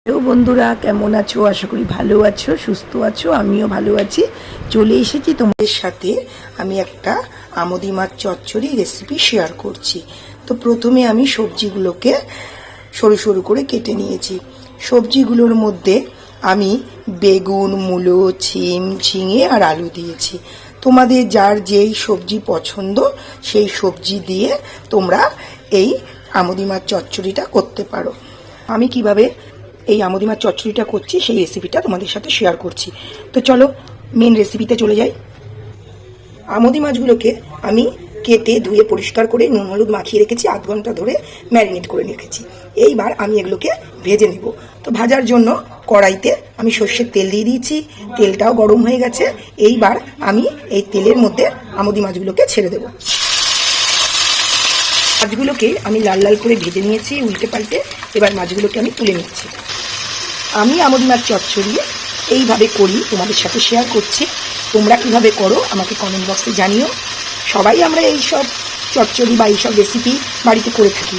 Hello বন্ধুরা, কেমন আছো? আশা করি ভালো আছো, সুস্থ আছো। আমিও ভালো আছি। চলে এসেছি তোমাদের সাথে আমি একটা আমোদি মাছ চচ্চড়ি রেসিপি শেয়ার করছি। তো প্রথমে আমি সবজিগুলোকে সরু সরু করে কেটে নিয়েছি। সবজিগুলোর মধ্যে আমি বেগুন, মূলো, ছিম, ঝিঙে আর আলু দিয়েছি। তোমাদের যার যেই সবজি পছন্দ সেই সবজি দিয়ে তোমরা এই আমোদি মাছ চচ্চড়িটা করতে পারো। আমি কিভাবে এই আমোদি মাছ চচ্চড়িটা করছি সেই রেসিপিটা তোমাদের সাথে শেয়ার করছি। তো চলো মেন রেসিপিতে চলে যাই। আমোদি মাছগুলোকে আমি কেটে ধুয়ে পরিষ্কার করে নুন হলুদ মাখিয়ে রেখেছি, আধ ঘন্টা ধরে ম্যারিনেট করে রেখেছি। এইবার আমি এগুলোকে ভেজে নেব। তো ভাজার জন্য কড়াইতে আমি সর্ষের তেল দিয়ে দিয়েছি। তেলটাও গরম হয়ে গেছে। এইবার আমি এই তেলের মধ্যে আমোদি মাছগুলোকে ছেড়ে দেবো। মাছগুলোকে আমি লাল লাল করে ভেজে নিয়েছি উল্টে পাল্টে। এবার মাছগুলোকে আমি তুলে নিচ্ছি। আমি আমোদি মাছ চচ্চড়ি এইভাবে করি, তোমাদের সাথে শেয়ার করছি। তোমরা কিভাবে করো আমাকে কমেন্ট বক্সে জানিও। সবাই আমরা এই সব চচ্চড়ি বা এইসব রেসিপি বাড়িতে করে থাকি,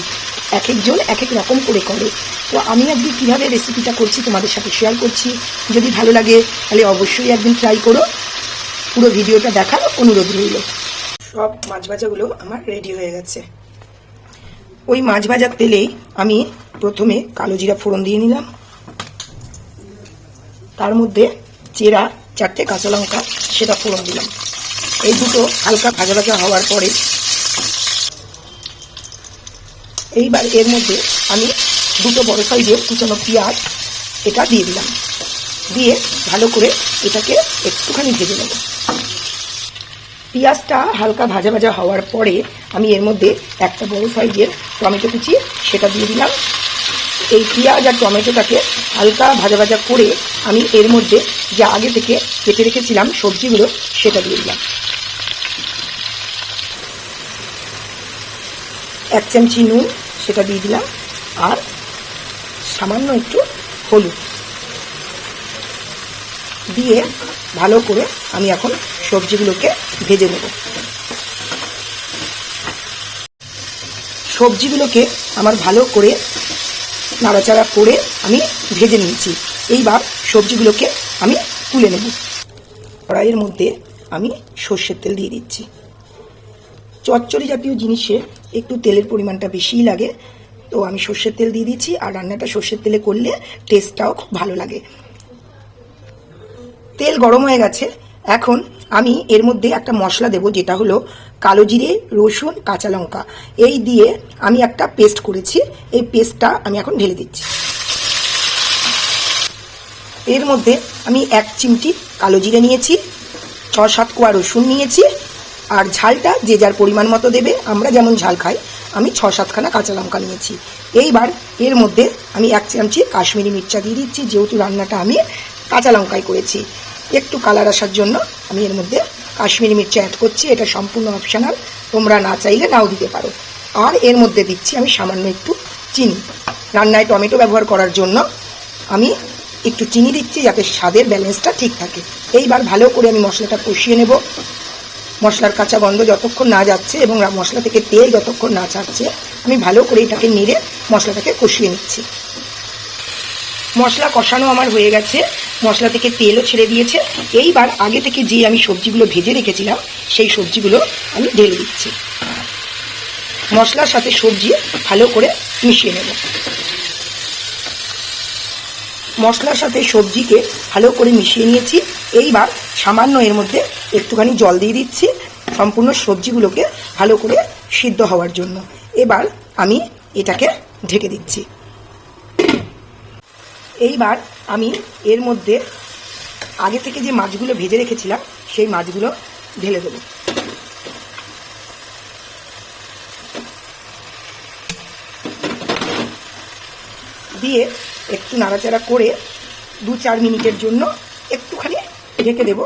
এক একজন এক এক রকম করে করে। তো আমি আজকে কীভাবে রেসিপিটা করছি তোমাদের সাথে শেয়ার করছি। যদি ভালো লাগে তাহলে অবশ্যই একদিন ট্রাই করো। পুরো ভিডিওটা দেখার অনুরোধ রইল। সব মাছ ভাজাগুলো আমার রেডি হয়ে গেছে। ওই মাছ ভাজার তেলেই আমি প্রথমে কালো জিরা ফোড়ন দিয়ে নিলাম। তার মধ্যে চেরা 4টে কাঁচা লঙ্কা সেটা ফোড়ন দিলাম। এই দুটো হালকা ভাজা ভাজা হওয়ার পরে এইবার এর মধ্যে আমি দুটো বড় সাইজের কুচানো পেঁয়াজ এটা দিয়ে দিলাম। দিয়ে ভালো করে এটাকে একটুখানি ভেজে নেব। পেঁয়াজটা হালকা ভাজা ভাজা হওয়ার পরে আমি এর মধ্যে একটা বড় সাইজের টমেটো কুচি সেটা দিয়ে দিলাম। এই পেঁয়াজ আর টমেটোটাকে হালকা ভাজা ভাজা করে আমি এর মধ্যে যা আগে থেকে কেটে রেখেছিলাম সবজিগুলো সেটা দিয়ে দিলাম। 1 চামচি নুন সেটা দিয়ে দিলাম আর সামান্য একটু হলুদ দিয়ে ভালো করে আমি এখন সবজিগুলোকে ভেজে নেব। সবজিগুলোকে আমার ভালো করে নাড়াচাড়া করে আমি ভেজে নিয়েছি। এইবার সবজিগুলোকে আমি তুলে নেব। কড়াইয়ের মধ্যে আমি সর্ষের তেল দিয়ে দিচ্ছি। চচ্চড়ি জাতীয় জিনিসে একটু তেলের পরিমাণটা বেশিই লাগে, তো আমি সর্ষের তেল দিয়ে দিচ্ছি। আর রান্নাটা সর্ষের তেলে করলে টেস্টটাও খুব ভালো লাগে। তেল গরম হয়ে গেছে। এখন আমি এর মধ্যে একটা মশলা দেব, যেটা হলো কালো জিরে, রসুন, কাঁচা লঙ্কা। এই দিয়ে আমি একটা পেস্ট করেছি। এই পেস্টটা আমি এখন ঢেলে দিচ্ছি। এর মধ্যে আমি 1 চিমটি কালো জিরে নিয়েছি, 6-7 কোয়া রসুন নিয়েছি, আর ঝালটা যে যার পরিমাণ মতো দেবে। আমরা যেমন ঝাল খাই আমি 6-7খানা কাঁচা লঙ্কা নিয়েছি। এইবার এর মধ্যে আমি 1 চামচি কাশ্মীরি মির্চা দিয়ে দিচ্ছি। যেহেতু রান্নাটা আমি কাঁচা লঙ্কায় করেছি, একটু কালার আসার জন্য আমি এর মধ্যে কাশ্মীরি মির্চা অ্যাড করছি। এটা সম্পূর্ণ অপশনাল, তোমরা না চাইলে নাও দিতে পারো। আর এর মধ্যে দিচ্ছি আমি সামান্য একটু চিনি। রান্নায় টমেটো ব্যবহার করার জন্য আমি একটু চিনি দিচ্ছি, যাতে স্বাদের ব্যালেন্সটা ঠিক থাকে। এইবার ভালো করে আমি মশলাটা কষিয়ে নেব। মশলার কাঁচা গন্ধ যতক্ষণ না যাচ্ছে এবং মশলা থেকে তেল যতক্ষণ না ছাড়ছে আমি ভালো করে এটাকে নেড়ে মশলাটাকে কষিয়ে নিচ্ছি। মশলা কষানো আমার হয়ে গেছে, মশলা থেকে তেলও ছেড়ে দিয়েছে। এইবার আগে থেকে যে আমি সবজিগুলো ভেজে রেখেছিলাম সেই সবজিগুলো আমি ঢেলে দিচ্ছি। মশলার সাথে সবজি ভালো করে মিশিয়ে নেব। মশলার সাথে সবজিকে ভালো করে মিশিয়ে নিয়েছি। এইবার সামান্য এর মধ্যে একটুখানি জল দিয়ে দিচ্ছি সম্পূর্ণ সবজিগুলোকে ভালো করে সিদ্ধ হওয়ার জন্য। এবার আমি এটাকে ঢেকে দিচ্ছি। এইবার আমি এর মধ্যে আগে থেকে যে মাছগুলো ভেজে রেখেছিলাম সেই মাছগুলো ঢেলে দেব। দিয়ে একটু নাড়াচাড়া করে 2-4 মিনিটের জন্য একটুখানি ঢেকে দেব,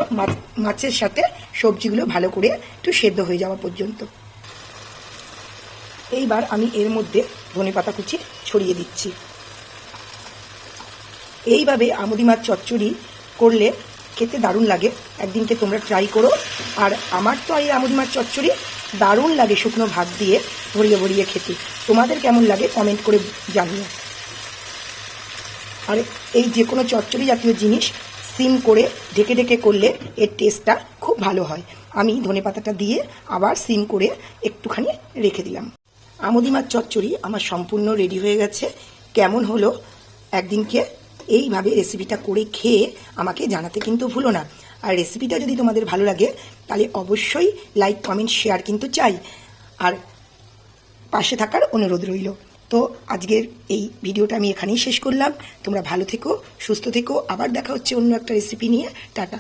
মাছের সাথে সবজিগুলো ভালো করে একটু সেদ্ধ হয়ে যাওয়া পর্যন্ত। এইবার আমি এর মধ্যে ধনেপাতা কুচি ছড়িয়ে দিচ্ছি। এইভাবে আমোদি মাছ চচ্চড়ি করলে খেতে দারুণ লাগে। একদিনকে তোমরা ট্রাই করো। আর আমার তো এই আমোদি মাছ চচ্চড়ি দারুণ লাগে শুকনো ভাত দিয়ে ভরিয়ে ভরিয়ে খেতে। তোমাদের কেমন লাগে কমেন্ট করে জানিও। আর এই যে কোনো চচ্চড়ি জাতীয় জিনিস সিম করে ঢেকে ঢেকে করলে এর টেস্টটা খুব ভালো হয়। আমি ধনেপাতাটা দিয়ে আবার সিম করে একটুখানি রেখে দিলাম। আমুদি মাছ চচ্চড়ি আমার সম্পূর্ণ রেডি হয়ে গেছে। কেমন হলো একদিনকে এইভাবে রেসিপিটা করে খেয়ে আমাকে জানাতে কিন্তু ভুলো না। আর রেসিপিটা যদি তোমাদের ভালো লাগে তাহলে অবশ্যই লাইক কমেন্ট শেয়ার কিন্তু চাই, আর পাশে থাকার অনুরোধ রইল। তো আজকের এই ভিডিওটা আমি এখানেই শেষ করলাম। তোমরা ভালো থেকো, সুস্থ থেকো, আবার দেখা হচ্ছে অন্য একটা রেসিপি নিয়ে। টাটা।